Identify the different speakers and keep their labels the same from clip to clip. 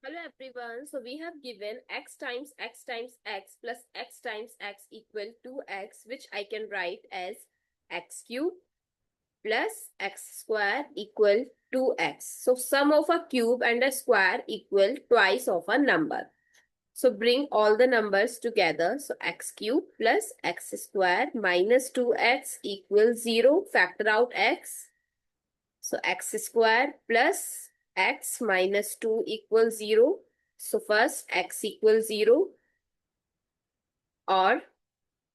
Speaker 1: Hello everyone, so we have given x times x times x plus x times x equal 2x, which I can write as x cube plus x square equal 2x. So sum of a cube and a square equal twice of a number. So bring all the numbers together. So x cube plus x square minus 2x equals 0. Factor out x. So x square plus x minus 2 equals 0. So first x equals 0 or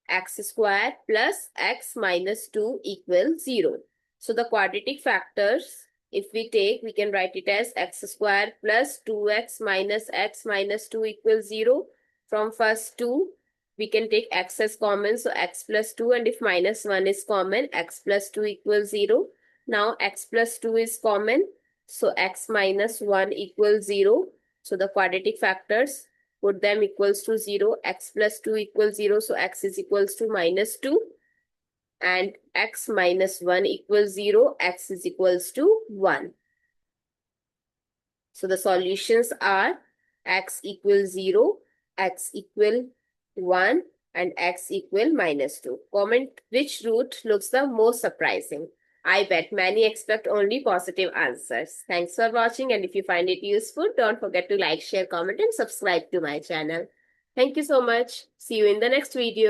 Speaker 1: x square plus x minus 2 equals 0. So the quadratic factors, if we take, we can write it as x square plus 2x minus 2 equals 0. From first 2, we can take x as common. So x plus 2, and if minus 1 is common, x plus 2 equals 0. Now x plus 2 is common. So x minus 1 equals 0. So the quadratic factors, put them equals to 0. X plus 2 equals 0. So x is equals to minus 2. And x minus 1 equals 0. X is equals to 1. So the solutions are x equals 0, x equal 1, and x equal minus 2. Comment which root looks the most surprising. I bet many expect only positive answers. Thanks for watching, and if you find it useful, don't forget to like, share, comment, and subscribe to my channel. Thank you so much. See you in the next video.